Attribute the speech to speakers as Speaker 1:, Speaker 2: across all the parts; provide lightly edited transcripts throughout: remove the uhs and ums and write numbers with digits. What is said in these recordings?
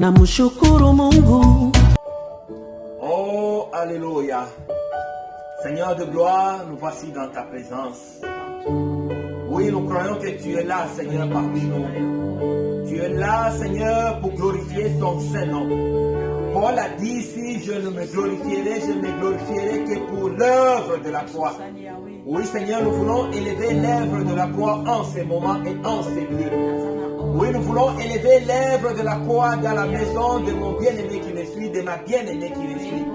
Speaker 1: namshukuru Mungu.
Speaker 2: Oh, alléluia. Seigneur de gloire, nous voici dans ta présence. Oui, nous croyons que tu es là, Seigneur, parmi nous. Tu es là, Seigneur, pour glorifier ton Saint-Nom. Paul a dit ici, je ne me glorifierai que pour l'œuvre de la croix. Oui, Seigneur, nous voulons élever l'œuvre de la croix en ces moments et en ces lieux. Oui, nous voulons élever l'œuvre de la croix dans la maison de mon bien-aimé qui me suit, de ma bien-aimée qui me suit.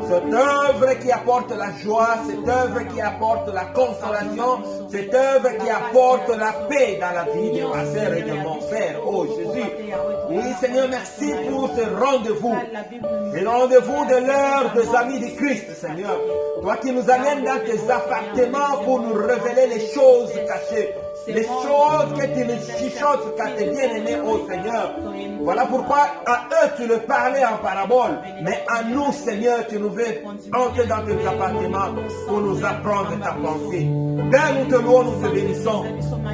Speaker 2: Cette œuvre qui apporte la joie, cette œuvre qui apporte la consolation, cette œuvre qui apporte la paix dans la vie de ma sœur et de mon frère. Oh Jésus. Oui, Seigneur, merci pour ce rendez-vous. Le rendez-vous de l'heure des amis du Christ, Seigneur. Toi qui nous amènes dans tes appartements pour nous révéler les choses cachées. Les choses que tu nous chuchotes quand tu es bien-aimé, oh Seigneur. Voilà pourquoi à eux tu le parlais en parabole. Mais à nous, Seigneur, tu nous veux entrer dans tes appartements pour nous apprendre ta pensée. Père, nous te louons, nous te bénissons.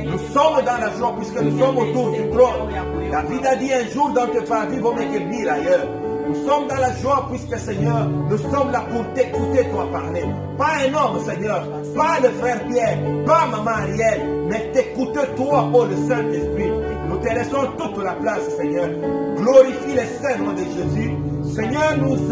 Speaker 2: Nous sommes dans la joie puisque nous sommes autour du trône. David a dit un jour dans tes parvis, vaut mieux que 1000 ailleurs. Nous sommes dans la joie puisque, Seigneur, nous sommes là pour t'écouter, toi parler. Pas un homme, Seigneur, pas le frère Pierre, pas maman Ariel, mais t'écouter, toi, oh le Saint-Esprit. Nous te laissons toute la place, Seigneur. Glorifie le Saint-Nom de Jésus. Seigneur, nous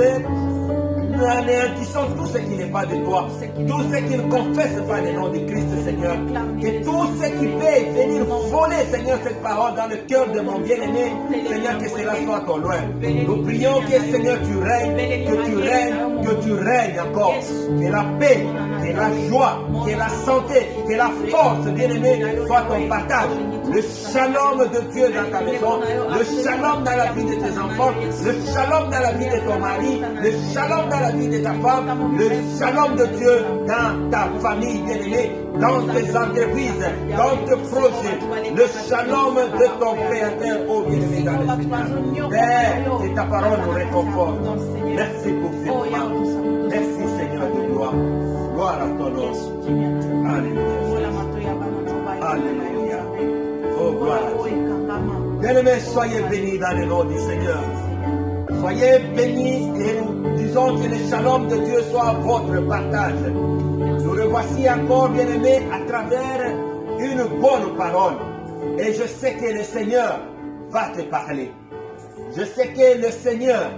Speaker 2: anéantissons tout ce qui n'est pas de toi, tout ce qui ne confesse pas le nom de Christ, Seigneur. Que tout ce qui peut venir voler, Seigneur, cette parole dans le cœur de mon bien-aimé, Seigneur, que cela soit au loin. Nous prions que, Seigneur, tu règnes, que tu règnes encore. Que la paix, que la joie, que la santé, que la force, bien-aimé, soit ton partage. Le shalom de Dieu dans ta maison, le shalom dans la vie de tes enfants, le shalom dans la vie de ton mari, le shalom dans la vie de ta femme, le shalom de Dieu dans ta famille bien-aimée, dans tes entreprises, dans tes projets, le shalom de ton Créateur, ô bien-aimé dans le Seigneur. Père, que ta parole nous réconforte. Merci pour ce moment. Merci Seigneur de gloire. Gloire à ton nom. Alléluia. Alléluia. Oh, gloire à Dieu. Bien-aimés, soyez bénis dans le nom du Seigneur. Soyez bénis et nous disons que le shalom de Dieu soit votre partage. Nous le voici encore, bien-aimés, à travers une bonne parole. Et je sais que le Seigneur va te parler. Je sais que le Seigneur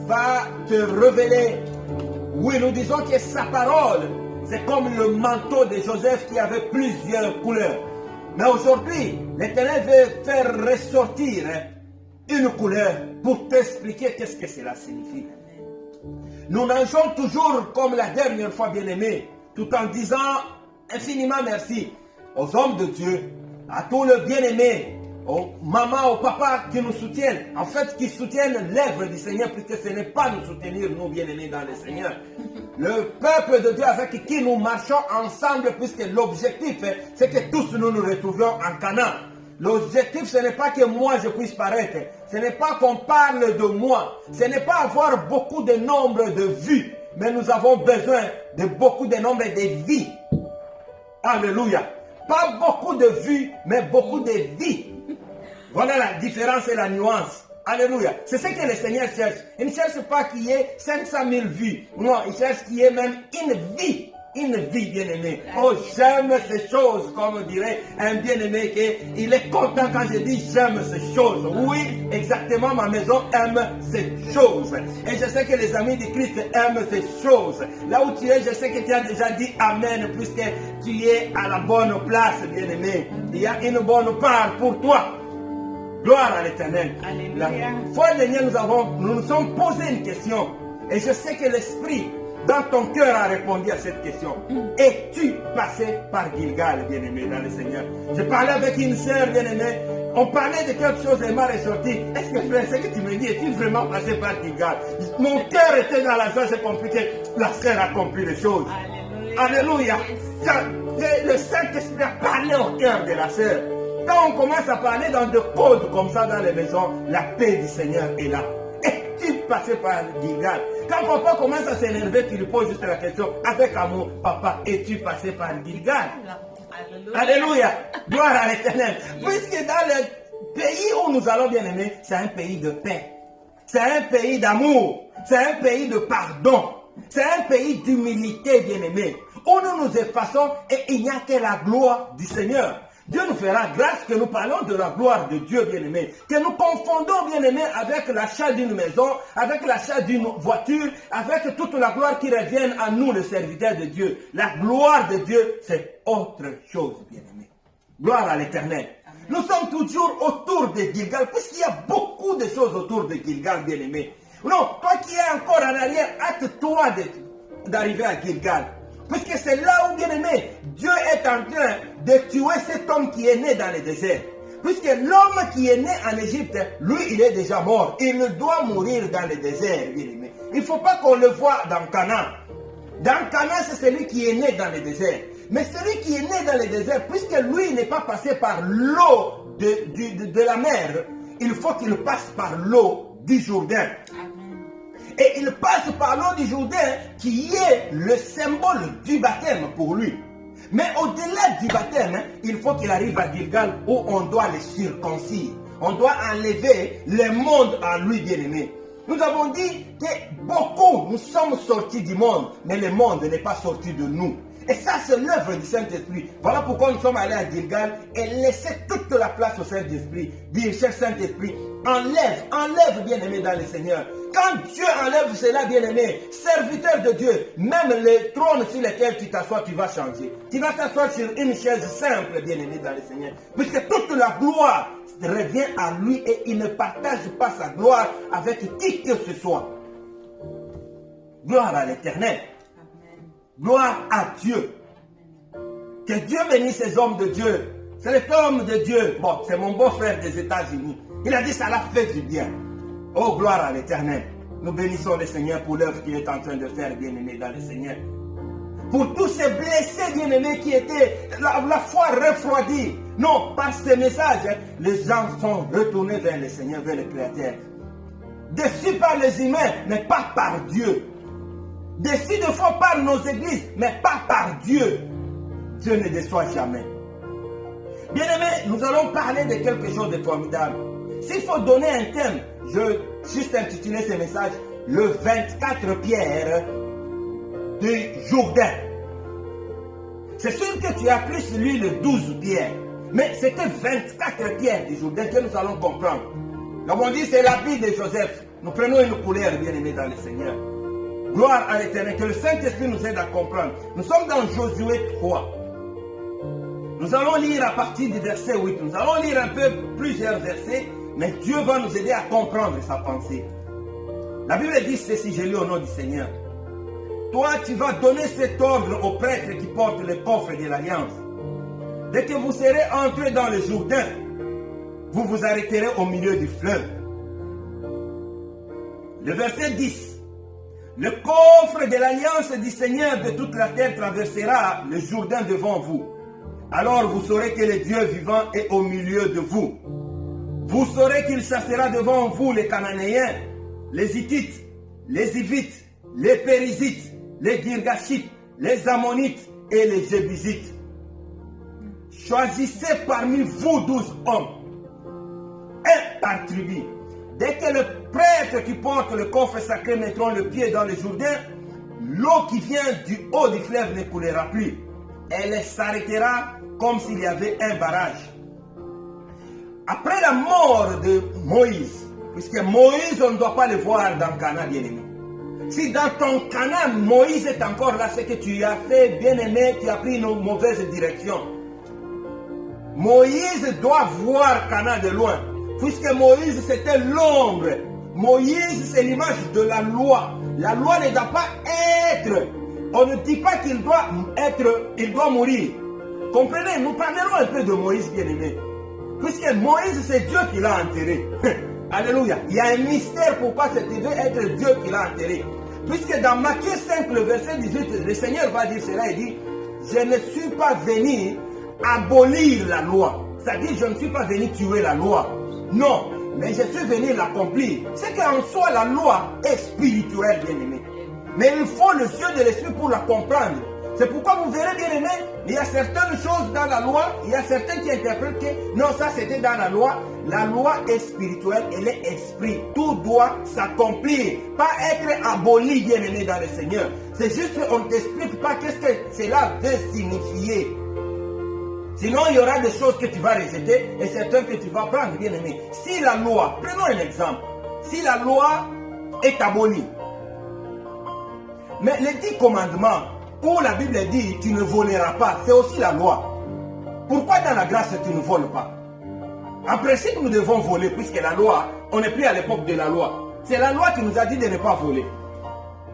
Speaker 2: va te révéler. Oui, nous disons que sa parole, c'est comme le manteau de Joseph qui avait plusieurs couleurs. Mais aujourd'hui, l'Éternel veut faire ressortir une couleur pour t'expliquer qu'est-ce que cela signifie. Nous nageons toujours comme la dernière fois, bien-aimés, tout en disant infiniment merci aux hommes de Dieu, à tous les bien-aimés, aux mamans, aux papas qui nous soutiennent, en fait qui soutiennent l'œuvre du Seigneur, puisque ce n'est pas nous soutenir, nous bien-aimés dans le Seigneur. Le peuple de Dieu avec qui nous marchons ensemble, puisque l'objectif, c'est que tous nous nous retrouvions en Canaan. L'objectif, ce n'est pas que moi je puisse paraître, ce n'est pas qu'on parle de moi, ce n'est pas avoir beaucoup de nombre de vues, mais nous avons besoin de beaucoup de nombre de vies. Alléluia. Pas beaucoup de vues, mais beaucoup de vies. Voilà la différence et la nuance. Alléluia. C'est ce que le Seigneur cherche. Il ne cherche pas qu'il y ait 500 000 vues. Non, il cherche qu'il y ait même une vie. Une vie bien-aimée. Oh, j'aime ces choses, comme dirait un bien-aimé, il est content quand je dis j'aime ces choses. Oui, exactement, ma maison aime ces choses. Et je sais que les amis du Christ aiment ces choses. Là où tu es, je sais que tu as déjà dit Amen, puisque tu es à la bonne place, bien-aimé. Il y a une bonne part pour toi. Gloire à l'Éternel. La fois dernière, nous nous sommes posé une question. Et je sais que l'Esprit dans ton cœur a répondu à cette question. Es-tu passé par Gilgal, bien-aimé, dans le Seigneur? Je parlais avec une sœur, bien-aimée. On parlait de quelque chose et elle m'a ressorti. Est-ce que frère, ce que tu me dis, es-tu vraiment passé par Gilgal? Mon cœur était dans la joie, c'est compliqué. La sœur a compris les choses. Alléluia. Le Saint-Esprit a parlé au cœur de la sœur. Quand on commence à parler dans des codes comme ça dans les maisons, la paix du Seigneur est là. Es-tu passé par Gilgal? Quand papa commence à s'énerver, tu lui poses juste la question avec amour. Papa, es-tu passé par Gilgal? Alléluia. Gloire à l'Éternel. Puisque dans le pays où nous allons, bien aimer, c'est un pays de paix. C'est un pays d'amour. C'est un pays de pardon. C'est un pays d'humilité, bien-aimé. Où nous nous effaçons et il n'y a que la gloire du Seigneur. Dieu nous fera grâce que nous parlons de la gloire de Dieu, bien-aimé. Que nous confondons, bien-aimé, avec l'achat d'une maison, avec l'achat d'une voiture, avec toute la gloire qui revient à nous, les serviteurs de Dieu. La gloire de Dieu, c'est autre chose, bien-aimé. Gloire à l'Éternel. Nous sommes toujours autour de Gilgal, puisqu'il y a beaucoup de choses autour de Gilgal, bien-aimé. Non, toi qui es encore en arrière, hâte-toi d'arriver à Gilgal. Puisque c'est là où, bien aimé, Dieu est en train de tuer cet homme qui est né dans le désert. Puisque l'homme qui est né en Égypte, lui, il est déjà mort. Il doit mourir dans le désert, bien aimé. Il ne faut pas qu'on le voie dans Canaan. Dans Canaan, c'est celui qui est né dans le désert. Mais celui qui est né dans le désert, puisque lui n'est pas passé par l'eau de la mer, il faut qu'il passe par l'eau du Jourdain. Et il passe par l'eau du Jourdain qui est le symbole du baptême pour lui. Mais au-delà du baptême, il faut qu'il arrive à Gilgal où on doit le circoncire. On doit enlever le monde en lui, bien-aimé. Nous avons dit que beaucoup, nous sommes sortis du monde, mais le monde n'est pas sorti de nous. Et ça, c'est l'œuvre du Saint-Esprit. Voilà pourquoi nous sommes allés à Gilgal et laisser toute la place au Saint-Esprit. Dire, cher Saint-Esprit, enlève, bien-aimé, dans le Seigneur. Quand Dieu enlève cela, bien-aimé, serviteur de Dieu, même les trônes sur lesquels tu t'assois, tu vas changer. Tu vas t'asseoir sur une chaise simple, bien-aimé, dans le Seigneur. Puisque toute la gloire revient à lui et il ne partage pas sa gloire avec qui que ce soit. Gloire à l'Éternel. Gloire à Dieu. Que Dieu bénisse ces hommes de Dieu. C'est les hommes de Dieu. Bon, c'est mon beau-frère des États-Unis. Il a dit ça l'a fait du bien. Oh, gloire à l'Éternel. Nous bénissons le Seigneur pour l'œuvre qu'il est en train de faire, bien-aimé, dans le Seigneur. Pour tous ces blessés, bien-aimés, qui étaient la foi refroidie. Non, par ce message, les gens sont retournés vers le Seigneur, vers le Créateur. Déçus par les humains, mais pas par Dieu. Déçus de fois par nos églises, mais pas par Dieu. Dieu ne déçoit jamais. Bien-aimés, nous allons parler de quelque chose de formidable. S'il faut donner un thème, je juste intitulé ce message, le 24 pierres du Jourdain. C'est sûr que tu as plus lu le 12 pierres, mais c'était 24 pierres du Jourdain que nous allons comprendre. Comme on dit, c'est la vie de Joseph. Nous prenons une couleur, bien-aimés, dans le Seigneur. Gloire à l'Éternel, que le Saint-Esprit nous aide à comprendre. Nous sommes dans Josué 3. Nous allons lire à partir du verset 8. Nous allons lire un peu plusieurs versets, mais Dieu va nous aider à comprendre sa pensée. La Bible dit ceci, je lis au nom du Seigneur. Toi, tu vas donner cet ordre aux prêtres qui portent le coffre de l'Alliance. Dès que vous serez entrés dans le Jourdain, vous vous arrêterez au milieu du fleuve. Le verset 10. Le coffre de l'Alliance du Seigneur de toute la terre traversera le Jourdain devant vous. Alors vous saurez que le Dieu vivant est au milieu de vous. Vous saurez qu'il chassera devant vous les Cananéens, les Hittites, les Hivites, les Périzites, les Girgashites, les Ammonites et les Jébusites. Choisissez parmi vous 12 hommes, un par tribu. Dès que le prêtre qui porte le coffre sacré mettront le pied dans le Jourdain, l'eau qui vient du haut du fleuve ne coulera plus. Elle s'arrêtera comme s'il y avait un barrage. Après la mort de Moïse, puisque Moïse, on ne doit pas le voir dans Canaan, bien-aimé. Si dans ton Canaan, Moïse est encore là, c'est que tu as fait, bien-aimé, tu as pris une mauvaise direction. Moïse doit voir Canaan de loin. Puisque Moïse, c'était l'ombre. Moïse, c'est l'image de la loi. La loi ne doit pas être. On ne dit pas qu'il doit être, il doit mourir. Comprenez, nous parlerons un peu de Moïse, bien-aimé. Puisque Moïse, c'est Dieu qui l'a enterré. Alléluia. Il y a un mystère pourquoi ça devait être Dieu qui l'a enterré. Puisque dans Matthieu 5, le verset 18, le Seigneur va dire cela, il dit, je ne suis pas venu abolir la loi. C'est-à-dire, je ne suis pas venu tuer la loi. Non, mais je suis venu l'accomplir. C'est qu'en soi, la loi est spirituelle, bien-aimé. Mais il faut le yeux de l'esprit pour la comprendre. C'est pourquoi vous verrez, bien aimé, il y a certaines choses dans la loi, il y a certains qui interprètent que non, ça c'était dans la loi. La loi est spirituelle, elle est esprit. Tout doit s'accomplir, pas être aboli, bien aimé, dans le Seigneur. C'est juste qu'on ne t'explique pas qu'est-ce que cela veut signifier. Sinon, il y aura des choses que tu vas rejeter et certaines que tu vas prendre, bien aimé. Si la loi, prenons un exemple, si la loi est abolie, mais les 10 commandements, où la Bible dit tu ne voleras pas, c'est aussi la loi. Pourquoi dans la grâce tu ne voles pas? En principe, nous devons voler puisque la loi, on n'est plus à l'époque de la loi. C'est la loi qui nous a dit de ne pas voler.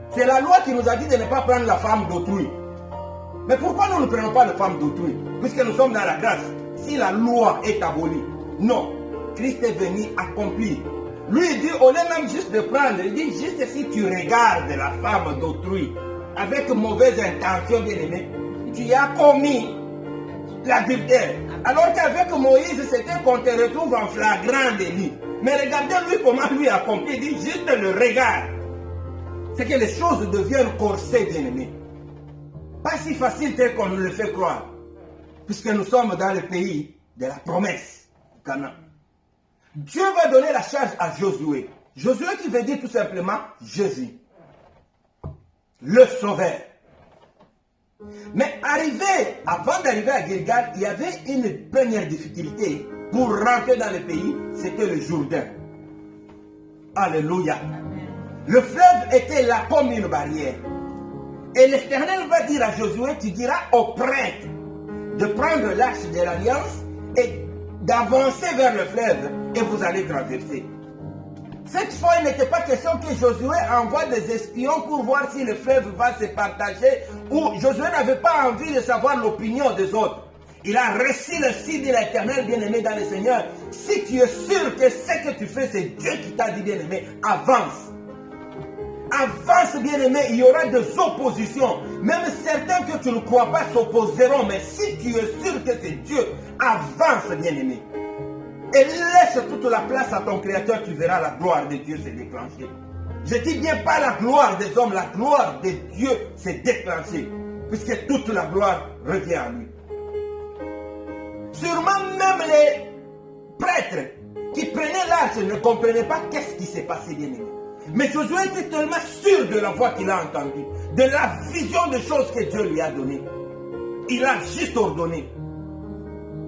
Speaker 2: C'est la loi qui nous a dit de ne pas prendre la femme d'autrui. Mais pourquoi nous ne prenons pas la femme d'autrui? Puisque nous sommes dans la grâce. Si la loi est abolie, non. Christ est venu accomplir. Lui, il dit, au lieu même juste de prendre, il dit, juste si tu regardes la femme d'autrui, avec mauvaise intention, bien aimé, tu as commis l'adultère. Alors qu'avec Moïse, c'était qu'on te retrouve en flagrant délit. Mais regardez lui comment lui accomplit, il dit juste le regard. C'est que les choses deviennent corsées, bien aimé. Pas si facile tel qu'on nous le fait croire. Puisque nous sommes dans le pays de la promesse, Canaan. Dieu va donner la charge à Josué. Josué qui veut dire tout simplement Jésus. Le sauveur. Mais avant d'arriver à Gilgal, il y avait une première difficulté. Pour rentrer dans le pays, c'était le Jourdain. Alléluia. Le fleuve était là comme une barrière. Et l'Éternel va dire à Josué, tu diras aux prêtres de prendre l'arche de l'alliance et d'avancer vers le fleuve et vous allez traverser. Cette fois, il n'était pas question que Josué envoie des espions pour voir si le fleuve va se partager ou Josué n'avait pas envie de savoir l'opinion des autres. Il a reçu le signe de l'Éternel, bien-aimé dans le Seigneur. Si tu es sûr que ce que tu fais, c'est Dieu qui t'a dit, bien-aimé, avance. Avance, bien-aimé, il y aura des oppositions. Même certains que tu ne crois pas s'opposeront. Mais si tu es sûr que c'est Dieu, avance, bien-aimé. Et laisse toute la place à ton Créateur, tu verras la gloire de Dieu se déclencher. Je dis bien pas la gloire des hommes, la gloire de Dieu s'est déclenchée. Puisque toute la gloire revient à lui. Sûrement même les prêtres qui prenaient l'arche ne comprenaient pas qu'est-ce qui s'est passé, bien-aimé. Mais Josué était tellement sûr de la voix qu'il a entendue, de la vision des choses que Dieu lui a données. Il a juste ordonné.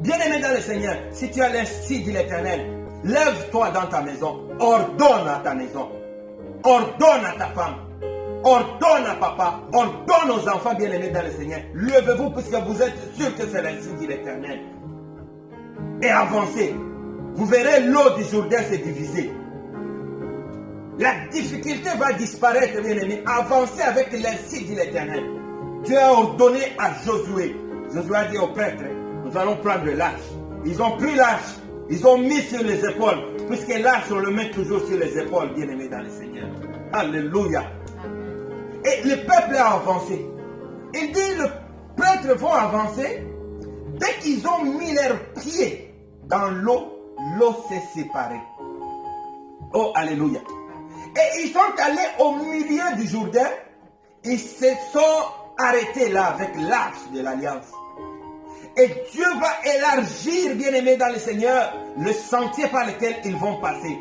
Speaker 2: Bien-aimé dans le Seigneur, si tu as l'instinct de l'Éternel, lève-toi dans ta maison, ordonne à ta maison, ordonne à ta femme, ordonne à papa, ordonne aux enfants bien-aimés dans le Seigneur. Levez-vous puisque vous êtes sûr que c'est l'instinct de l'Éternel. Et avancez. Vous verrez l'eau du Jourdain se diviser. La difficulté va disparaître, bien-aimé. Avancez avec l'insigne de l'Éternel. Dieu a ordonné à Josué. Josué a dit aux prêtres, nous allons prendre l'arche. Ils ont pris l'arche. Ils ont mis sur les épaules. Puisque l'arche, on le met toujours sur les épaules, bien-aimé dans le Seigneur. Alléluia. Et le peuple a avancé. Il dit, les prêtres vont avancer. Dès qu'ils ont mis leurs pieds dans l'eau, l'eau s'est séparée. Oh, alléluia. Et ils sont allés au milieu du Jourdain. Ils se sont arrêtés là avec l'arche de l'alliance. Et Dieu va élargir, bien-aimés dans le Seigneur, le sentier par lequel ils vont passer.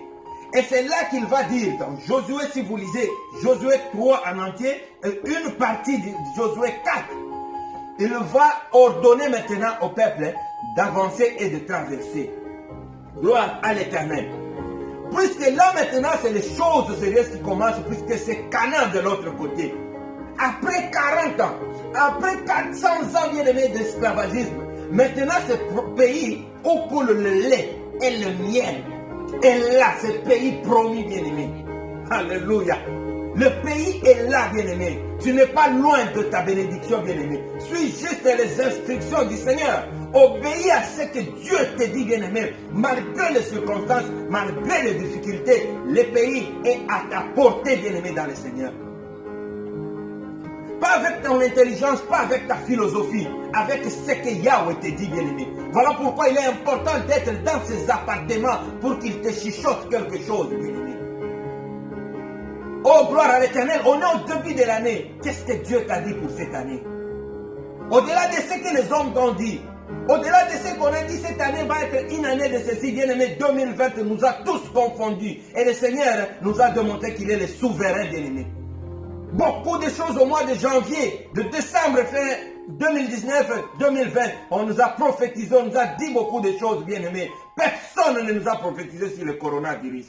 Speaker 2: Et c'est là qu'il va dire, dans Josué, si vous lisez Josué 3 en entier, et une partie de Josué 4, il va ordonner maintenant au peuple d'avancer et de traverser. Gloire à l'Éternel. Puisque là maintenant, c'est les choses sérieuses qui commencent, puisque c'est Canaan de l'autre côté. Après 40 ans, après 400 ans bien-aimés d'esclavagisme, maintenant ce pays où coule le lait et le miel. Et là, ce pays promis, bien-aimé. Alléluia. Le pays est là, bien-aimé. Tu n'es pas loin de ta bénédiction, bien-aimé. Suis juste les instructions du Seigneur. Obéis à ce que Dieu te dit, bien-aimé. Malgré les circonstances, malgré les difficultés, le pays est à ta portée, bien-aimé, dans le Seigneur. Pas avec ton intelligence, pas avec ta philosophie, avec ce que Yahweh te dit, bien-aimé. Voilà pourquoi il est important d'être dans ces appartements pour qu'il te chuchote quelque chose, bien-aimé. Oh, gloire à l'Éternel, on est au début de l'année. Qu'est-ce que Dieu t'a dit pour cette année? Au-delà de ce que les hommes t'ont dit, au-delà de ce qu'on a dit, cette année va être une année de ceci, bien aimé, 2020 nous a tous confondus. Et le Seigneur nous a démontré qu'il est le souverain, bien aimé. Beaucoup de choses au mois de janvier, de décembre, fin 2019, 2020, on nous a prophétisé, on nous a dit beaucoup de choses, bien aimé. Personne ne nous a prophétisé sur le coronavirus.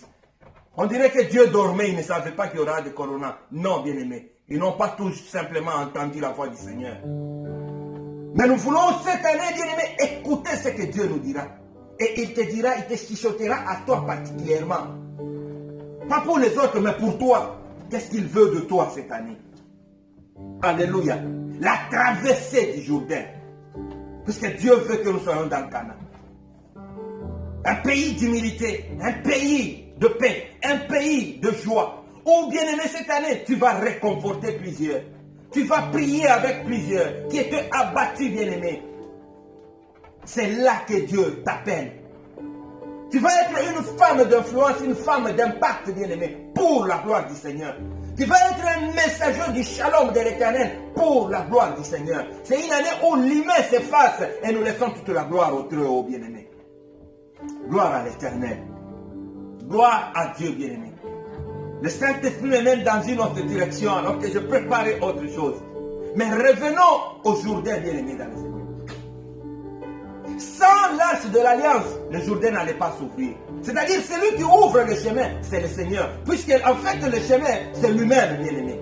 Speaker 2: On dirait que Dieu dormait, il ne savait pas qu'il y aura de corona. Non, bien aimé. Ils n'ont pas tout simplement entendu la voix du Seigneur. Mais nous voulons cette année, bien aimé, écouter ce que Dieu nous dira. Et il te dira, il te chuchotera à toi particulièrement. Pas pour les autres, mais pour toi. Qu'est-ce qu'il veut de toi cette année? Alléluia. La traversée du Jourdain. Puisque Dieu veut que nous soyons dans le Canaan. Un pays d'humilité, un pays de paix, un pays de joie. Ou bien aimé, cette année, tu vas réconforter plusieurs. Tu vas prier avec plusieurs qui étaient abattus, bien aimé. C'est là que Dieu t'appelle. Tu vas être une femme d'influence, une femme d'impact, bien aimé, pour la gloire du Seigneur. Tu vas être un messager du shalom de l'Éternel pour la gloire du Seigneur. C'est une année où l'humain s'efface et nous laissons toute la gloire au Très-Haut, bien aimé. Gloire à l'Éternel. Gloire à Dieu, bien aimé. Le Saint-Esprit me mène dans une autre direction alors que je préparais autre chose. Mais revenons au Jourdain, bien aimé, dans le Seigneur. Sans l'arche de l'alliance, le Jourdain n'allait pas s'ouvrir. C'est-à-dire, celui qui ouvre le chemin, c'est le Seigneur. Puisque, en fait, le chemin, c'est lui-même, bien aimé.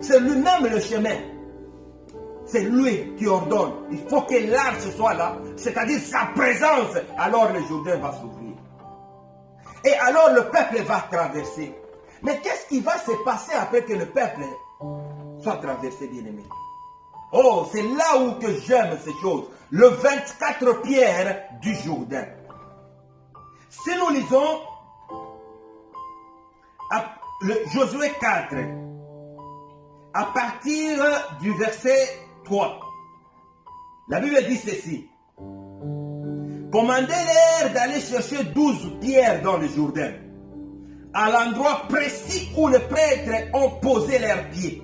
Speaker 2: C'est lui-même le chemin. C'est lui qui ordonne. Il faut que l'arche soit là, c'est-à-dire sa présence. Alors le Jourdain va s'ouvrir. Et alors le peuple va traverser. Mais qu'est-ce qui va se passer après que le peuple soit traversé, bien aimé? Oh, c'est là où que j'aime ces choses. Le 24 pierres du Jourdain. Si nous lisons Josué 4, à partir du verset 3, la Bible dit ceci. Commandez-leur d'aller chercher 12 pierres dans le Jourdain, à l'endroit précis où les prêtres ont posé leurs pieds.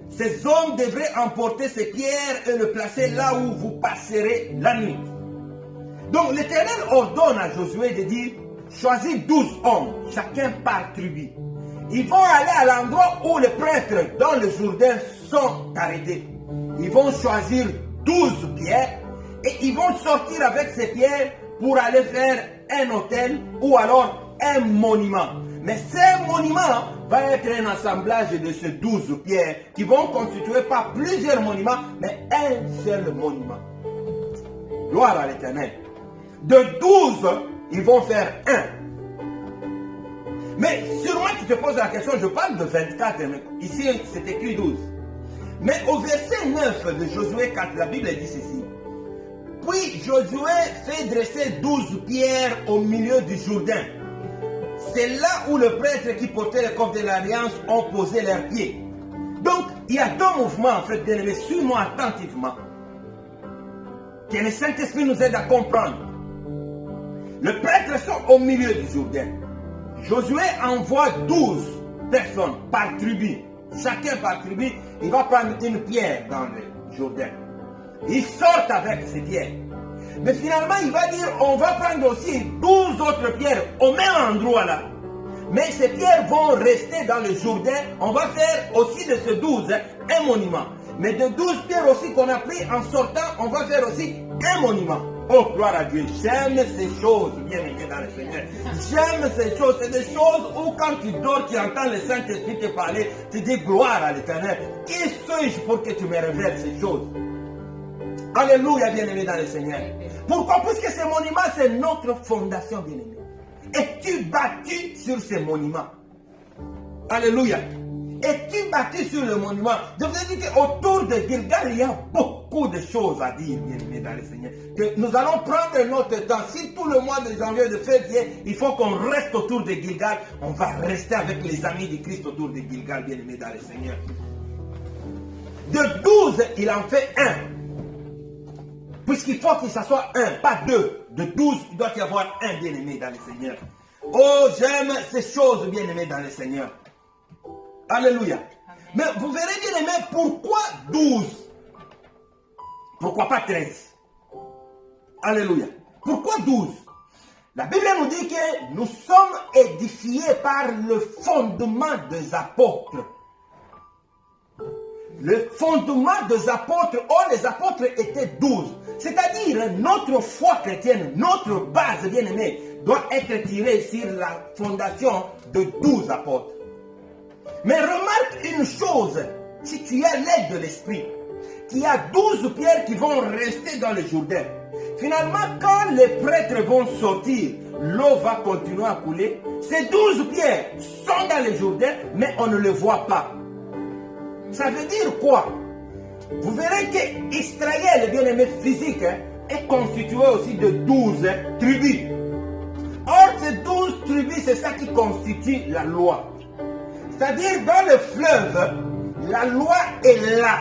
Speaker 2: Ces hommes devraient emporter ces pierres et le placer là où vous passerez la nuit. Donc l'Éternel ordonne à Josué de dire, choisis 12 hommes, chacun par tribu. Ils vont aller à l'endroit où les prêtres dans le Jourdain sont arrêtés. Ils vont choisir 12 pierres et ils vont sortir avec ces pierres pour aller faire un autel ou alors un monument. Mais ce monument va être un assemblage de ces 12 pierres qui vont constituer pas plusieurs monuments, mais un seul monument. Gloire à l'Éternel. De 12, ils vont faire un. Mais sûrement tu te poses la question, je parle de 24, mais ici c'est écrit 12. Mais au verset 9 de Josué 4, la Bible dit ceci. Puis Josué fait dresser 12 pierres au milieu du Jourdain. C'est là où le prêtre qui portait le coffre de l'Alliance ont posé leurs pieds. Donc, il y a deux mouvements, en fait, bien aimé. Suis-moi attentivement. Que le Saint-Esprit nous aide à comprendre. Le prêtre sont au milieu du Jourdain. Josué envoie 12 personnes par tribu. Chacun par tribu, il va prendre une pierre dans le Jourdain. Ils sortent avec ces pierres. Mais finalement, il va dire, on va prendre aussi 12 autres pierres au même endroit là. Mais ces pierres vont rester dans le Jourdain. On va faire aussi de ces 12 un monument. Mais de 12 pierres aussi qu'on a pris en sortant, on va faire aussi un monument. Oh, gloire à Dieu. J'aime ces choses, bien aimé dans le Seigneur. J'aime ces choses. C'est des choses où quand tu dors, tu entends le Saint-Esprit te parler, tu dis gloire à l'Éternel. Qui suis-je pour que tu me révèles ces choses? Alléluia, bien-aimé dans le Seigneur. Pourquoi? Puisque ces monuments, c'est notre fondation, bien-aimé. Es-tu bâti sur ces monuments? Alléluia. Es-tu bâti sur le monument? Je vous ai dit qu'autour de Gilgal, il y a beaucoup de choses à dire, bien-aimé dans le Seigneur. Que nous allons prendre notre temps. Si tout le mois de janvier, de février, il faut qu'on reste autour de Gilgal, on va rester avec les amis de Christ autour de Gilgal, bien-aimé dans le Seigneur. De 12, il en fait un. Puisqu'il faut que ça soit un, pas deux. De 12, il doit y avoir un bien-aimé dans le Seigneur. Oh, j'aime ces choses bien-aimées dans le Seigneur. Alléluia. Mais vous verrez bien aimé, pourquoi 12? Pourquoi pas 13? Alléluia. Pourquoi 12? La Bible nous dit que nous sommes édifiés par le fondement des apôtres. Le fondement des apôtres, les apôtres étaient 12. C'est-à-dire, notre foi chrétienne, notre base bien-aimée, doit être tirée sur la fondation de 12 apôtres. Mais remarque une chose, si tu as l'aide de l'Esprit, qu'il y a 12 pierres qui vont rester dans le Jourdain. Finalement, quand les prêtres vont sortir, l'eau va continuer à couler. Ces 12 pierres sont dans le Jourdain, mais on ne les voit pas. Ça veut dire quoi? Vous verrez que Israël, bien-aimé physique, est constitué aussi de 12 tribus. Or, ces 12 tribus, c'est ça qui constitue la loi. C'est-à-dire, dans le fleuve, la loi est là.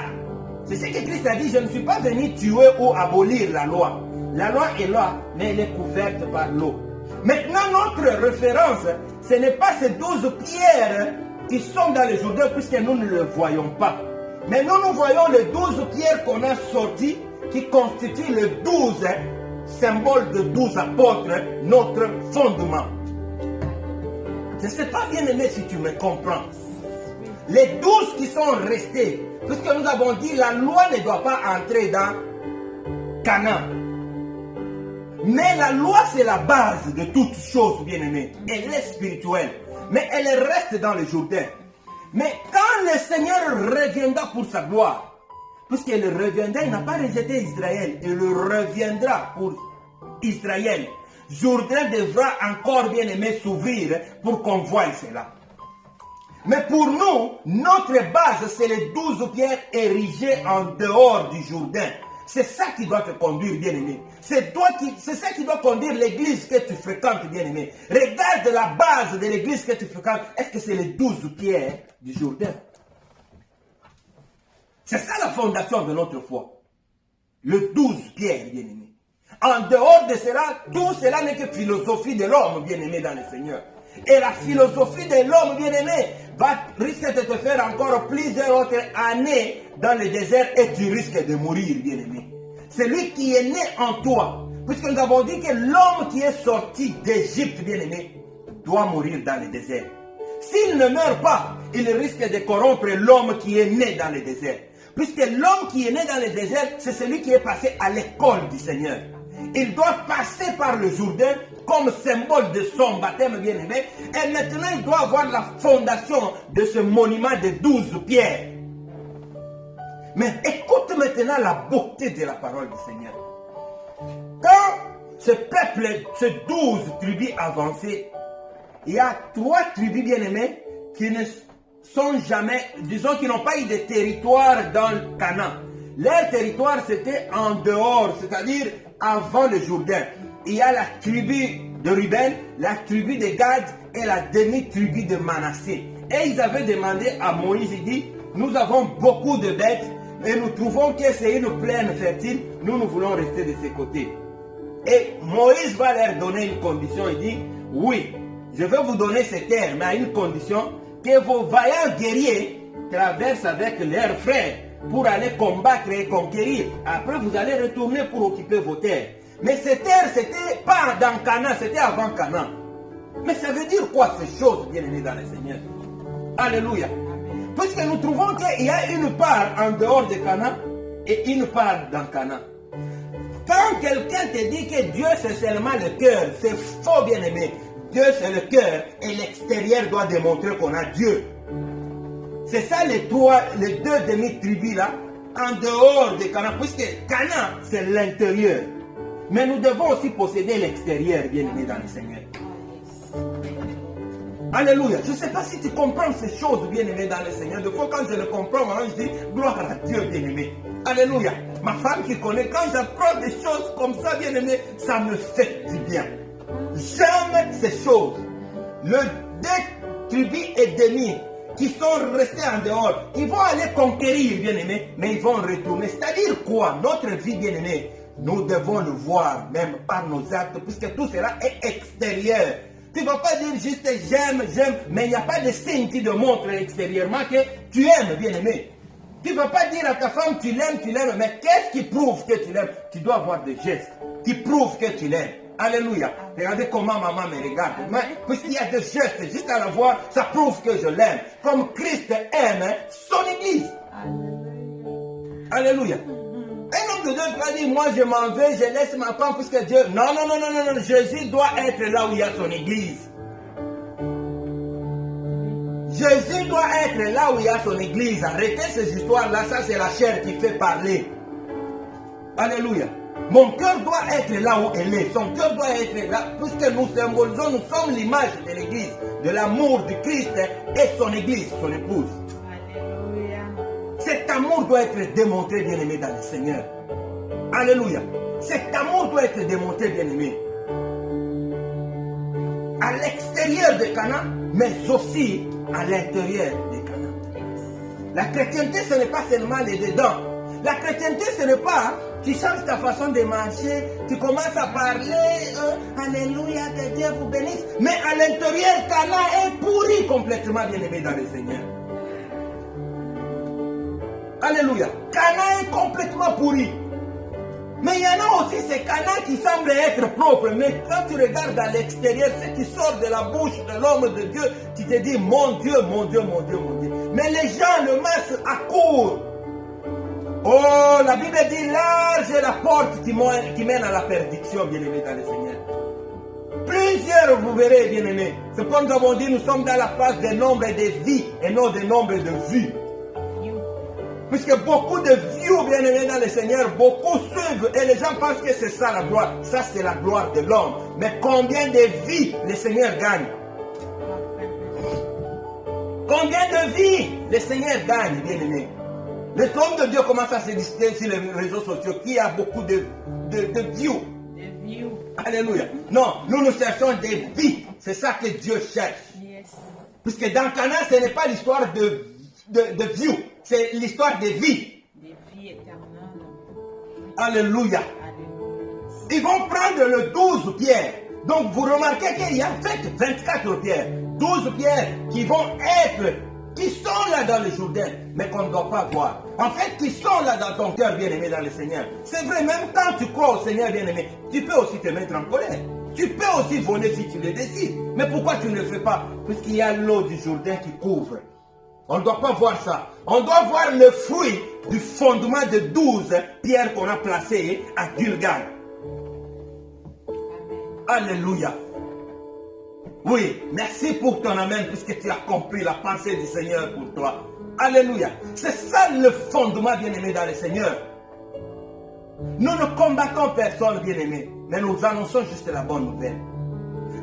Speaker 2: C'est ce que Christ a dit, je ne suis pas venu tuer ou abolir la loi. La loi est là, mais elle est couverte par l'eau. Maintenant, notre référence, ce n'est pas ces 12 pierres qui sont dans le Jourdain, puisque nous ne les voyons pas. Mais nous voyons les 12 pierres qu'on a sorties, qui constituent les 12 symboles de 12 apôtres, notre fondement. Je ne sais pas bien aimé si tu me comprends. Les 12 qui sont restés, puisque nous avons dit la loi ne doit pas entrer dans Canaan. Mais la loi c'est la base de toutes choses, bien aimé. Elle est spirituelle, mais elle reste dans le Jourdain. Mais quand le Seigneur reviendra pour sa gloire, puisqu'il reviendra, il n'a pas rejeté Israël, il reviendra pour Israël. Jourdain devra encore bien aimé s'ouvrir pour qu'on voie cela. Mais pour nous, notre base, c'est les 12 pierres érigées en dehors du Jourdain. C'est ça qui doit te conduire, bien-aimé. C'est ça qui doit conduire l'église que tu fréquentes, bien-aimé. Regarde la base de l'église que tu fréquentes. Est-ce que c'est les 12 pierres du Jourdain? C'est ça la fondation de notre foi. Les 12 pierres, bien-aimé. En dehors de cela, tout cela n'est que philosophie de l'homme, bien-aimé dans le Seigneur. Et la philosophie de l'homme bien-aimé risque de te faire encore plusieurs autres années dans le désert et tu risques de mourir, bien-aimé. Celui qui est né en toi, puisque nous avons dit que l'homme qui est sorti d'Égypte, bien-aimé, doit mourir dans le désert. S'il ne meurt pas, il risque de corrompre l'homme qui est né dans le désert. Puisque l'homme qui est né dans le désert, c'est celui qui est passé à l'école du Seigneur. Il doit passer par le Jourdain comme symbole de son baptême bien-aimé. Et maintenant, il doit avoir la fondation de ce monument de 12 pierres. Mais écoute maintenant la beauté de la parole du Seigneur. Quand ce peuple, ces 12 tribus avancées, il y a 3 tribus bien-aimées qui ne sont jamais, disons, qui n'ont pas eu de territoire dans le Canaan. Leur territoire, c'était en dehors, c'est-à-dire avant le Jourdain. Il y a la tribu de Ruben, la tribu de Gad et la demi-tribu de Manassé. Et ils avaient demandé à Moïse, il dit, nous avons beaucoup de bêtes et nous trouvons que c'est une plaine fertile, nous voulons rester de ces côtés. Et Moïse va leur donner une condition, il dit, oui, je vais vous donner ces terres, mais à une condition, que vos vaillants guerriers traversent avec leurs frères pour aller combattre et conquérir. Après, vous allez retourner pour occuper vos terres. Mais ces terres, c'était pas dans Canaan, c'était avant Canaan. Mais ça veut dire quoi ces choses, bien-aimés dans le Seigneur? Alléluia. Puisque nous trouvons qu'il y a une part en dehors de Canaan et une part dans Canaan. Quand quelqu'un te dit que Dieu c'est seulement le cœur, c'est faux, bien-aimé. Dieu c'est le cœur et l'extérieur doit démontrer qu'on a Dieu. C'est ça les deux demi-tribus là, en dehors de Canaan, puisque Canaan c'est l'intérieur. Mais nous devons aussi posséder l'extérieur, bien-aimé dans le Seigneur. Alléluia. Je ne sais pas si tu comprends ces choses, bien-aimé dans le Seigneur. De fois, quand je le comprends, moi, je dis gloire à Dieu, bien-aimé. Alléluia. Ma femme qui connaît, quand j'apprends des choses comme ça, bien-aimé, ça me fait du bien. J'aime ces choses. Le 2 tribus et demi qui sont restés en dehors, ils vont aller conquérir, bien-aimé, mais ils vont retourner. C'est-à-dire quoi? Notre vie, bien-aimé, nous devons le voir même par nos actes, puisque tout cela est extérieur. Tu ne vas pas dire juste j'aime, mais il n'y a pas de signe qui te montre extérieurement que tu aimes, bien-aimé. Tu ne vas pas dire à ta femme tu l'aimes, mais qu'est-ce qui prouve que tu l'aimes? Tu dois avoir des gestes qui prouvent que tu l'aimes. Alléluia. Regardez comment maman me regarde. Mais puisqu'il y a des gestes, juste à la voir, ça prouve que je l'aime. Comme Christ aime son Église. Alléluia. Un homme de Dieu ne peut pas dire, moi je m'en vais, je laisse ma femme puisque Dieu... Non. Jésus doit être là où il y a son Église. Jésus doit être là où il y a son Église. Arrêtez ces histoires-là, ça c'est la chair qui fait parler. Alléluia. Mon cœur doit être là où elle est. Son cœur doit être là, puisque nous symbolisons, nous sommes l'image de l'Église, de l'amour de Christ et son Église, son épouse.
Speaker 3: Alléluia.
Speaker 2: Cet amour doit être démontré, bien-aimé, dans le Seigneur. Alléluia. Cet amour doit être démontré, bien-aimé, à l'extérieur de Cana, mais aussi à l'intérieur de Cana. La chrétienté, ce n'est pas seulement les dedans. La chrétienté, ce n'est pas, tu changes ta façon de marcher, tu commences à parler, alléluia, que Dieu vous bénisse. Mais à l'intérieur, Cana est pourri complètement, bien-aimé dans le Seigneur. Alléluia. Cana est complètement pourri. Mais il y en a aussi ces Cana qui semblent être propres. Mais quand tu regardes à l'extérieur, ce qui sort de la bouche de l'homme de Dieu, tu te dis, mon Dieu, mon Dieu, mon Dieu, mon Dieu. Mais les gens le mettent à court. Oh, la Bible dit, large est la porte qui mène à la perdition, bien-aimé dans le Seigneur. Plusieurs, vous verrez, bien-aimé. C'est comme nous avons dit, nous sommes dans la phase des nombres de vies et non des nombres de vues. Puisque beaucoup de vieux, bien-aimés dans le Seigneur, beaucoup suivent et les gens pensent que c'est ça la gloire. Ça, c'est la gloire de l'homme. Mais combien de vies le Seigneur gagne? Combien de vies le Seigneur gagne, bien-aimés? Les hommes de Dieu commencent à se discuter sur les réseaux sociaux qui a beaucoup de views. Alléluia. Non, nous cherchons des vies. C'est ça que Dieu cherche.
Speaker 3: Yes.
Speaker 2: Puisque dans Cana, ce n'est pas l'histoire de views. C'est l'histoire de vie.
Speaker 3: Des vies éternelles.
Speaker 2: Alléluia.
Speaker 3: Alléluia.
Speaker 2: Ils vont prendre le 12 pierres. Donc vous remarquez qu'il y a en fait 24 pierres. 12 pierres qui sont là dans le Jourdain, mais qu'on ne doit pas voir. En fait, qui sont là dans ton cœur, bien-aimé, dans le Seigneur. C'est vrai, même quand tu crois au Seigneur, bien-aimé, tu peux aussi te mettre en colère. Tu peux aussi voler si tu le décides. Mais pourquoi tu ne le fais pas? Puisqu'il y a l'eau du Jourdain qui couvre. On ne doit pas voir ça. On doit voir le fruit du fondement de 12 pierres qu'on a placées à Gilgal. Alléluia. Oui, merci pour ton amen, puisque tu as compris la pensée du Seigneur pour toi. Alléluia. C'est ça le fondement, bien-aimé, dans le Seigneur. Nous ne combattons personne, bien-aimé, mais nous annonçons juste la bonne nouvelle.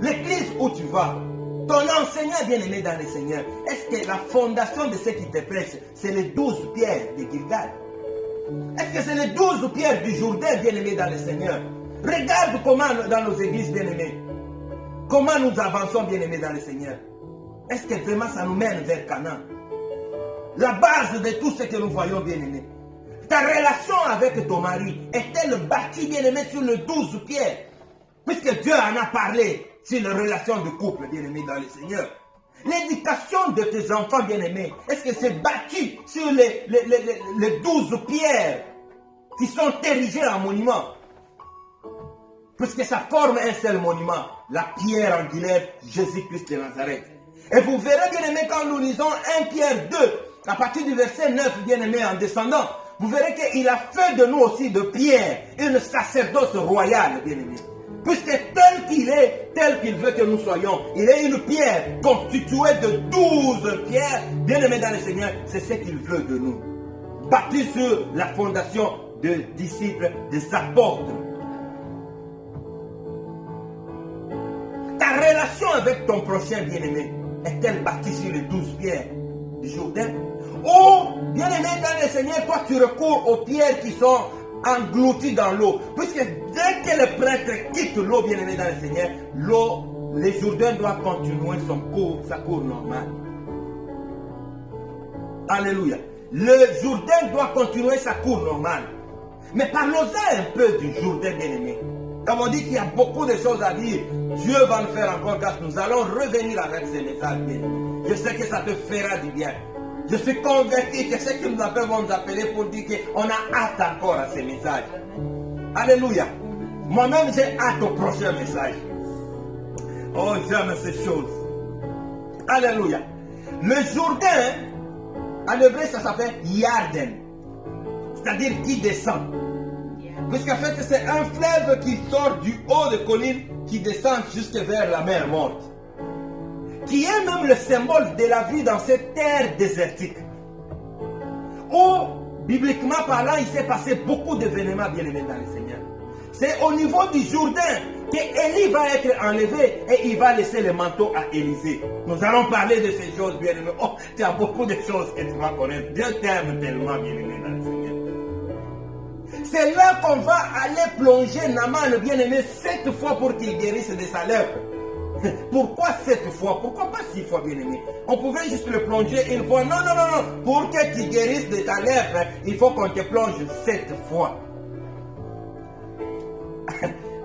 Speaker 2: L'église où tu vas, ton enseignant, bien-aimé dans le Seigneur, est-ce que la fondation de ce qui te prêche, c'est les 12 pierres de Gilgal? Est-ce que c'est les 12 pierres du Jourdain, bien-aimé dans le Seigneur? Regarde comment dans nos églises, bien-aimés, comment nous avançons, bien-aimés dans le Seigneur. Est-ce que vraiment ça nous mène vers Canaan? La base de tout ce que nous voyons, bien-aimés. Ta relation avec ton mari est-elle bâtie, bien-aimé, sur les 12 pierres? Puisque Dieu en a parlé sur les relations de couple, bien-aimés dans le Seigneur. L'éducation de tes enfants, bien-aimés, est-ce que c'est bâti sur les 12 pierres qui sont érigées en monument? Puisque ça forme un seul monument, la pierre angulaire, Jésus-Christ de Nazareth. Et vous verrez, bien-aimés, quand nous lisons 1 Pierre 2, à partir du verset 9, bien-aimés, en descendant, vous verrez qu'il a fait de nous aussi de pierre une sacerdoce royale, bien-aimés. Puisque tel qu'il est, tel qu'il veut que nous soyons, il est une pierre constituée de 12 pierres, bien-aimés dans le Seigneur, c'est ce qu'il veut de nous. Bâti sur la fondation des disciples, des apôtres. Ta relation avec ton prochain, bien-aimé, est-elle bâtie sur les 12 pierres du Jourdain? Ou, bien-aimé dans le Seigneur, toi tu recours aux pierres qui sont englouties dans l'eau. Puisque dès que le prêtre quitte l'eau, bien-aimé dans le Seigneur, l'eau, le Jourdain doit continuer sa cour normale. Alléluia. Le Jourdain doit continuer sa cour normale. Mais parlons-en un peu du Jourdain, bien-aimé. Comme on dit qu'il y a beaucoup de choses à dire. Dieu va nous faire encore grâce. Nous allons revenir avec ces messages. Je sais que ça te fera du bien. Je suis convaincu que ceux qui nous appellent vont nous appeler pour dire qu'on a hâte encore à ces messages. Alléluia. Moi-même, j'ai hâte au prochain message. Oh, j'aime ces choses. Alléluia. Le Jourdain, en hébreu, ça s'appelle Yarden. C'est-à-dire qui descend. Puisqu'en fait, c'est un fleuve qui sort du haut de colline, qui descend jusque vers la mer morte. Qui est même le symbole de la vie dans cette terre désertique. Où, bibliquement parlant, il s'est passé beaucoup d'événements bien-aimés dans le Seigneur. C'est au niveau du Jourdain que Élie va être enlevé et il va laisser le manteau à Élisée. Nous allons parler de ces choses, bien-aimés. Oh, tu as beaucoup de choses que tu vas connaître. Dieu t'aime tellement, bien-aimé, dans le Seigneur. C'est là qu'on va aller plonger Naaman, le bien-aimé, 7 fois pour qu'il guérisse de sa lèpre. Pourquoi 7 fois? Pourquoi pas 6 fois, bien-aimé? On pouvait juste le plonger une fois. Non, non, non, non. Pour que tu guérisses de ta lèpre, il faut qu'on te plonge 7 fois.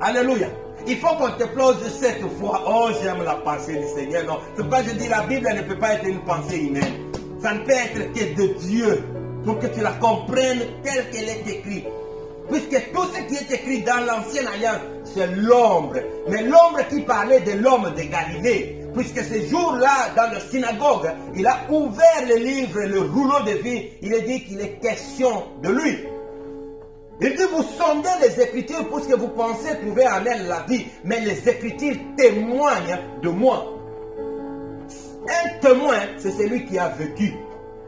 Speaker 2: Alléluia. Il faut qu'on te plonge 7 fois. Oh, j'aime la pensée du Seigneur. Non. C'est pourquoi je dis la Bible ne peut pas être une pensée humaine. Ça ne peut être que de Dieu. Pour que tu la comprennes telle qu'elle est écrite. Puisque tout ce qui est écrit dans l'ancienne alliance, c'est l'ombre. Mais l'ombre qui parlait de l'homme de Galilée. Puisque ce jour-là, dans la synagogue, il a ouvert le livre, le rouleau de vie. Il a dit qu'il est question de lui. Il dit, vous sondez les Écritures puisque vous pensez trouver en elles la vie. Mais les Écritures témoignent de moi. Un témoin, c'est celui qui a vécu.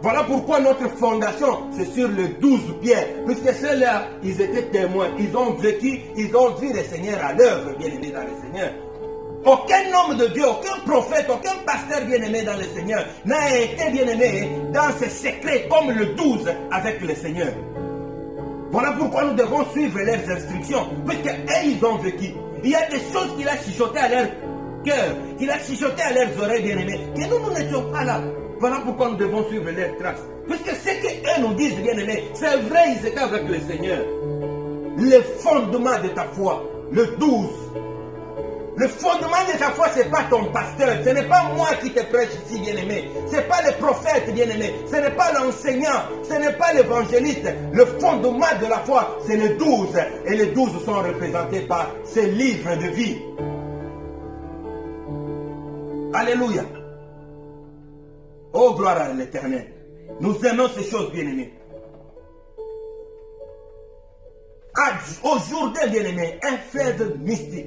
Speaker 2: Voilà pourquoi notre fondation, c'est sur les 12 pierres. Puisque ceux-là, ils étaient témoins. Ils ont vécu, ils ont vu le Seigneur à l'œuvre, bien-aimé dans le Seigneur. Aucun homme de Dieu, aucun prophète, aucun pasteur bien-aimé dans le Seigneur n'a été bien-aimé dans ses secrets comme le 12 avec le Seigneur. Voilà pourquoi nous devons suivre leurs instructions. Puisque ils ont vécu. Il y a des choses qu'il a chuchotées à leur cœur, qu'il a chuchotées à leurs oreilles bien-aimées, que nous n'étions pas là. Voilà pourquoi nous devons suivre leurs traces. Puisque ce qu'eux nous disent, bien-aimés, c'est vrai, ils étaient avec le Seigneur. Le fondement de ta foi, le 12. Le fondement de ta foi, ce n'est pas ton pasteur. Ce n'est pas moi qui te prêche ici, bien-aimé. Ce n'est pas le prophète, bien-aimé. Ce n'est pas l'enseignant. Ce n'est pas l'évangéliste. Le fondement de la foi, c'est les 12. Et les 12 sont représentés par ces livres de vie. Alléluia. Oh, gloire à l'Éternel. Nous aimons ces choses, bien-aimés. Au Jourdain, bien-aimé, un fleuve mystique.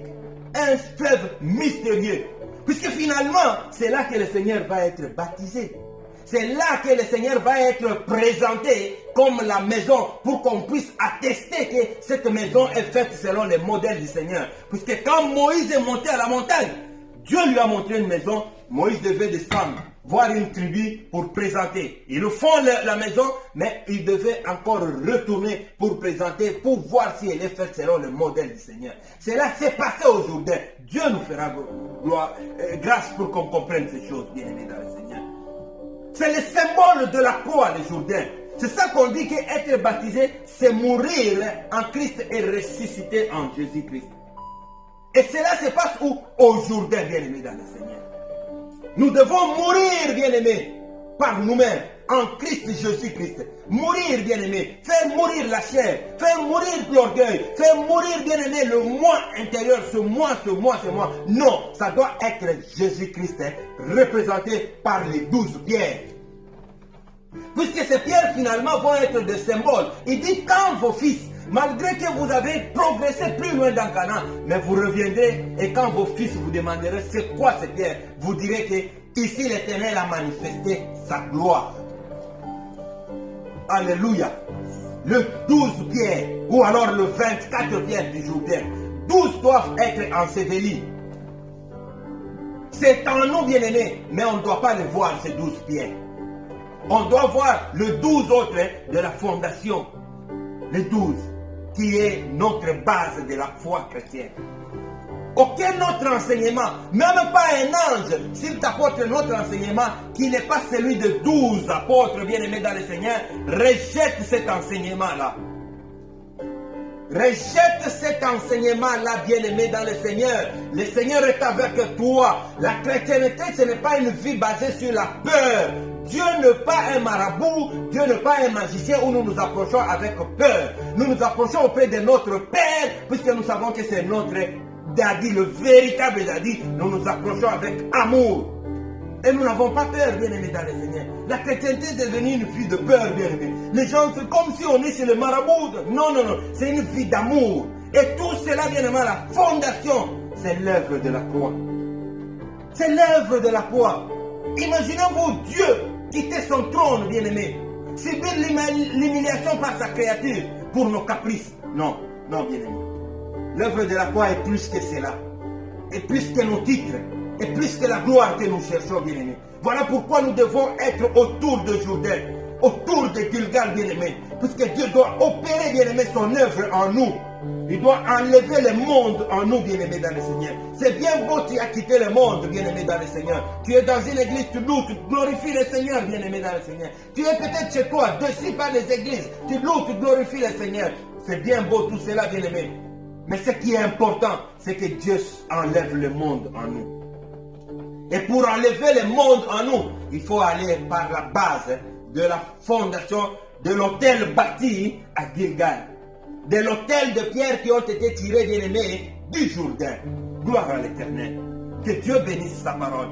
Speaker 2: Un fleuve mystérieux. Puisque finalement, c'est là que le Seigneur va être baptisé. C'est là que le Seigneur va être présenté comme la maison pour qu'on puisse attester que cette maison est faite selon les modèles du Seigneur. Puisque quand Moïse est monté à la montagne, Dieu lui a montré une maison, Moïse devait descendre, voir une tribu pour présenter. Ils font la maison, mais il devait encore retourner pour présenter, pour voir si elle est faite selon le modèle du Seigneur. Cela s'est passé aujourd'hui. Dieu nous fera grâce pour qu'on comprenne ces choses, bien-aimés dans le Seigneur. C'est le symbole de la croix, le Jourdain. C'est ça qu'on dit qu'être baptisé, c'est mourir en Christ et ressusciter en Jésus-Christ. Et cela se passe où? Au Jourdain, bien-aimés dans le Seigneur. Nous devons mourir, bien-aimés, par nous-mêmes, en Christ Jésus-Christ. Mourir, bien-aimés, faire mourir la chair, faire mourir l'orgueil, faire mourir, bien-aimés, le moi intérieur, ce moi. Non, ça doit être Jésus-Christ, représenté par les 12 pierres. Puisque ces pierres, finalement, vont être des symboles. Il dit, quand vos fils, malgré que vous avez progressé plus loin dans Canaan, mais vous reviendrez et quand vos fils vous demanderont c'est quoi cette pierre, vous direz que ici l'Éternel a manifesté sa gloire. Alléluia. Le 12 pierres ou alors le 24 pierres du Jourdain. 12 doivent être ensevelis. C'est en nous, bien-aimés, mais on ne doit pas les voir, ces 12 pierres. On doit voir le 12 autres de la fondation. Le 12. Qui est notre base de la foi chrétienne. Aucun autre enseignement, même pas un ange, s'il t'apporte un autre enseignement qui n'est pas celui de 12 apôtres bien-aimés dans le Seigneur, rejette cet enseignement-là. Rejette cet enseignement-là, bien-aimé dans le Seigneur. Le Seigneur est avec toi. La chrétienté, ce n'est pas une vie basée sur la peur. Dieu n'est pas un marabout, Dieu n'est pas un magicien où nous nous approchons avec peur. Nous nous approchons auprès de notre Père, puisque nous savons que c'est notre Daddy, le véritable Daddy. Nous nous approchons avec amour. Et nous n'avons pas peur, bien-aimés dans le Seigneur. La chrétienté est devenue une vie de peur, bien-aimés. Les gens, c'est comme si on est chez le marabout. Non, non, non. C'est une vie d'amour. Et tout cela, bien-aimés, la fondation, c'est l'œuvre de la croix. C'est l'œuvre de la croix. Imaginez-vous Dieu quitter son trône, bien-aimé. Subir l'humiliation par sa créature pour nos caprices. Non, non, bien-aimé. L'œuvre de la croix est plus que cela. Et plus que nos titres. Et plus que la gloire que nous cherchons, bien-aimés. Voilà pourquoi nous devons être autour de Jourdain, autour de Gilgal, bien-aimés. Puisque Dieu doit opérer, bien-aimés, son œuvre en nous. Il doit enlever le monde en nous, bien-aimés dans le Seigneur. C'est bien beau, tu as quitté le monde, bien-aimé dans le Seigneur. Tu es dans une église, tu loues, tu glorifies le Seigneur, bien-aimé dans le Seigneur. Tu es peut-être chez toi, dessus par les églises, tu loues, tu glorifies le Seigneur. C'est bien beau tout cela, bien-aimé. Mais ce qui est important, c'est que Dieu enlève le monde en nous. Et pour enlever le monde en nous, il faut aller par la base de la fondation de l'autel bâti à Gilgal. De l'autel de pierre qui ont été tirés, bien-aimés, du Jourdain. Gloire à l'Éternel. Que Dieu bénisse sa parole.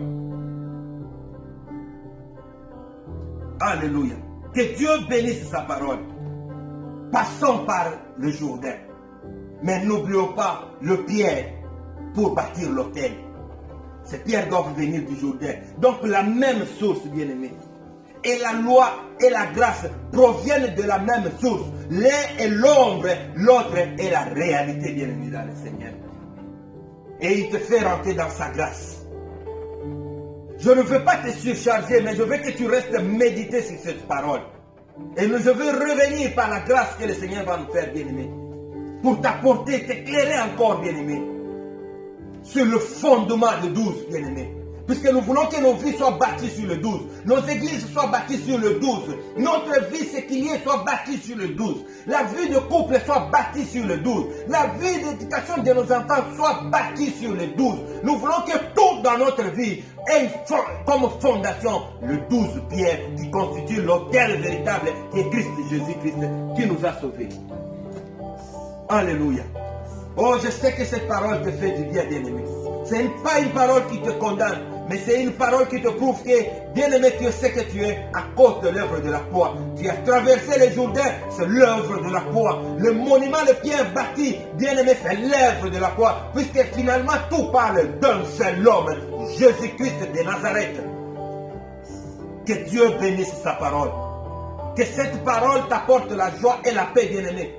Speaker 2: Alléluia. Que Dieu bénisse sa parole. Passons par le Jourdain. Mais n'oublions pas le pierre pour bâtir l'autel. Ces pierres doivent venir du Jourdain. Donc la même source, bien-aimé. Et la loi et la grâce proviennent de la même source. L'un est l'ombre, l'autre est la réalité, bien-aimé dans le Seigneur. Et il te fait rentrer dans sa grâce. Je ne veux pas te surcharger, mais je veux que tu restes méditer sur cette parole. Et je veux revenir par la grâce que le Seigneur va nous faire, bien-aimé. Pour t'apporter, t'éclairer encore, bien-aimé. Sur le fondement de 12, bien-aimés. Puisque nous voulons que nos vies soient bâties sur le 12. Nos églises soient bâties sur le 12. Notre vie séculière soit bâtie sur le 12. La vie de couple soit bâtie sur le 12. La vie d'éducation de nos enfants soit bâtie sur le 12. Nous voulons que tout dans notre vie ait comme fondation le 12 pierres qui constitue l'autel véritable qui est Christ Jésus-Christ qui nous a sauvés. Alléluia. Oh, je sais que cette parole te fait du bien, bien-aimé. Ce n'est pas une parole qui te condamne, mais c'est une parole qui te prouve que, bien-aimé, tu sais que tu es à cause de l'œuvre de la croix. Tu as traversé les Jourdains, c'est l'œuvre de la croix. Le monument, le pierre bâti, bien-aimé, c'est l'œuvre de la croix. Puisque finalement, tout parle d'un seul homme, Jésus-Christ de Nazareth. Que Dieu bénisse sa parole. Que cette parole t'apporte la joie et la paix, bien-aimé.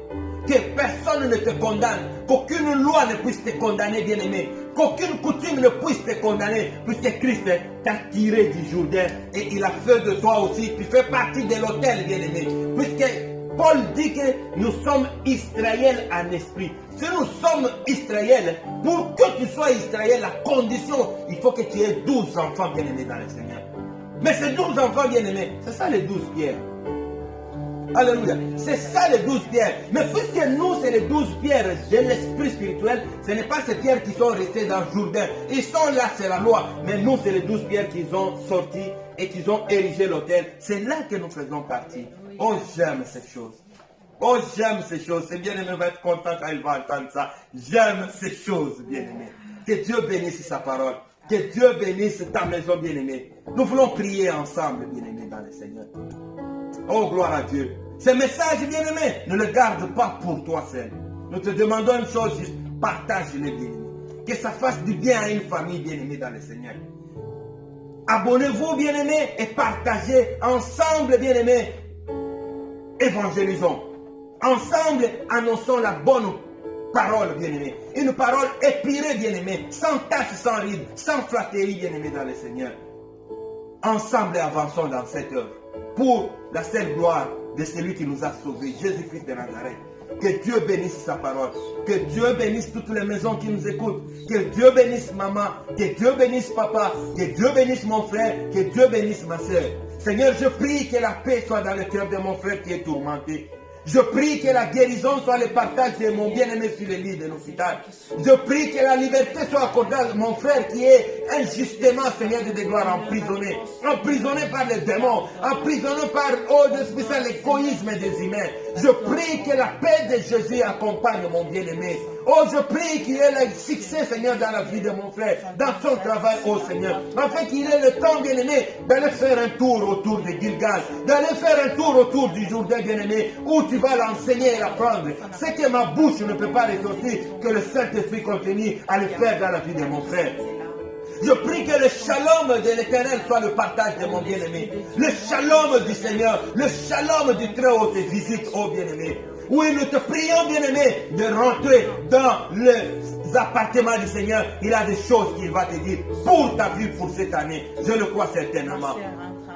Speaker 2: Que personne ne te condamne, qu'aucune loi ne puisse te condamner, bien-aimé, qu'aucune coutume ne puisse te condamner, puisque Christ t'a tiré du Jourdain et il a fait de toi aussi, tu fais partie de l'autel, bien-aimé, puisque Paul dit que nous sommes Israël en esprit. Si nous sommes Israël, pour que tu sois Israël, la condition, il faut que tu aies 12 enfants, bien-aimés dans le Seigneur. Mais ces 12 enfants, bien-aimés, c'est ça les 12 pierres. Alléluia. C'est ça les 12 pierres. Mais puisque nous, c'est les 12 pierres de l'esprit spirituel, ce n'est pas ces pierres qui sont restées dans le Jourdain. Ils sont là, c'est la loi. Mais nous, c'est les 12 pierres qu'ils ont sorties et qu'ils ont érigé l'autel. C'est là que nous faisons partie. Oh, j'aime ces choses. Oh, j'aime ces choses. C'est bien-aimé va être content quand il va entendre ça. J'aime ces choses, bien-aimé. Que Dieu bénisse sa parole. Que Dieu bénisse ta maison, bien-aimé. Nous voulons prier ensemble, bien-aimé, dans le Seigneur. Oh, gloire à Dieu. Ce message, bien-aimé, ne le garde pas pour toi seul. Nous te demandons une chose juste, partage-le, bien-aimé. Que ça fasse du bien à une famille, bien-aimée, dans le Seigneur. Abonnez-vous, bien-aimés, et partagez ensemble, bien-aimés. Évangélisons. Ensemble, annonçons la bonne parole, bien-aimé. Une parole épurée, bien-aimé, sans tache, sans ride, sans flatterie, bien-aimé, dans le Seigneur. Ensemble, avançons dans cette œuvre. Pour la seule gloire de celui qui nous a sauvés, Jésus-Christ de Nazareth. Que Dieu bénisse sa parole. Que Dieu bénisse toutes les maisons qui nous écoutent. Que Dieu bénisse maman. Que Dieu bénisse papa. Que Dieu bénisse mon frère. Que Dieu bénisse ma soeur. Seigneur, je prie que la paix soit dans le cœur de mon frère qui est tourmenté. Je prie que la guérison soit le partage de mon bien-aimé sur le lit de l'hôpital. Je prie que la liberté soit accordée à mon frère qui est injustement, Seigneur de gloire, emprisonné. Emprisonné par les démons. Emprisonné par, oh Dieu Saint, l'égoïsme des humains. Je prie que la paix de Jésus accompagne mon bien-aimé. Oh, je prie qu'il ait le succès, Seigneur, dans la vie de mon frère, dans son travail, oh Seigneur. Afin qu'il ait le temps, bien-aimé, d'aller faire un tour autour de Gilgal, d'aller faire un tour autour du Jourdain, bien-aimé, où tu vas l'enseigner et l'apprendre. C'est que ma bouche ne peut pas ressortir, que le Saint-Esprit continue à le faire dans la vie de mon frère. Je prie que le shalom de l'Éternel soit le partage de mon bien-aimé. Le shalom du Seigneur, le shalom du Très-Haut te visite, oh bien-aimé. Oui, nous te prions, bien-aimé, de rentrer dans les appartements du Seigneur. Il a des choses qu'il va te dire pour ta vie, pour cette année. Je le crois certainement.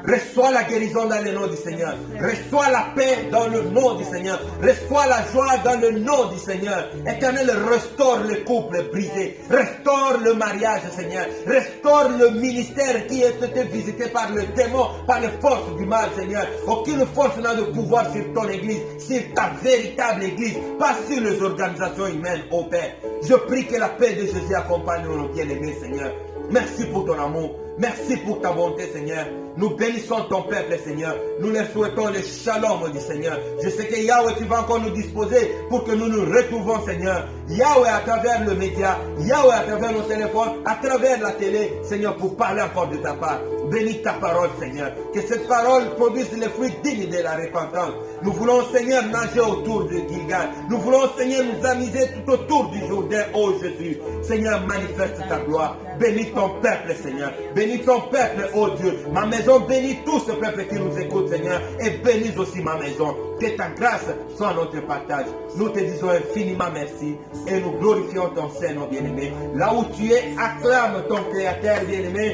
Speaker 2: Reçois la guérison dans le nom du Seigneur. Reçois la paix dans le nom du Seigneur. Reçois la joie dans le nom du Seigneur. Éternel, restaure le couple brisé. Restaure le mariage, Seigneur. Restaure le ministère qui est été visité par le démon, par les forces du mal, Seigneur. Aucune force n'a de pouvoir sur ton église, sur ta véritable église, pas sur les organisations humaines, ô Père. Je prie que la paix de Jésus accompagne nos bien-aimés, Seigneur. Merci pour ton amour. Merci pour ta bonté, Seigneur. Nous bénissons ton peuple, Seigneur. Nous leur souhaitons le shalom du Seigneur. Je sais que Yahweh, tu vas encore nous disposer pour que nous nous retrouvons, Seigneur. Yahweh, à travers le média, Yahweh, à travers nos téléphones, à travers la télé, Seigneur, pour parler encore de ta part. Bénis ta parole, Seigneur. Que cette parole produise les fruits dignes de la repentance. Nous voulons, Seigneur, nager autour de Gilgal. Nous voulons, Seigneur, nous amuser tout autour du Jourdain, ô Jésus. Seigneur, manifeste ta gloire. Bénis ton peuple, Seigneur. Bénis ton peuple, ô Dieu. Ma maison, bénis tout ce peuple qui nous écoute, Seigneur. Et bénis aussi ma maison. Que ta grâce soit notre partage. Nous te disons infiniment merci. Et nous glorifions ton Seigneur bien-aimé. Là où tu es, acclame ton Créateur bien-aimé.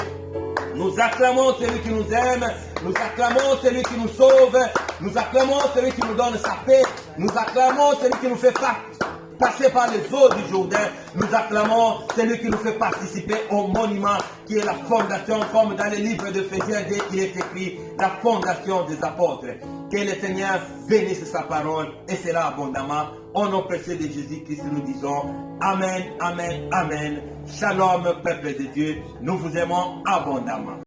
Speaker 2: Nous acclamons celui qui nous aime, nous acclamons celui qui nous sauve, nous acclamons celui qui nous donne sa paix, nous acclamons celui qui nous fait passer par les eaux du Jourdain, nous acclamons celui qui nous fait participer au monument qui est la fondation, comme dans le livre d'Éphésiens, il est écrit, la fondation des apôtres. Que le Seigneur bénisse sa parole et cela abondamment. Au nom précieux de Jésus-Christ, nous disons Amen, Amen, Amen. Shalom, peuple de Dieu. Nous vous aimons abondamment.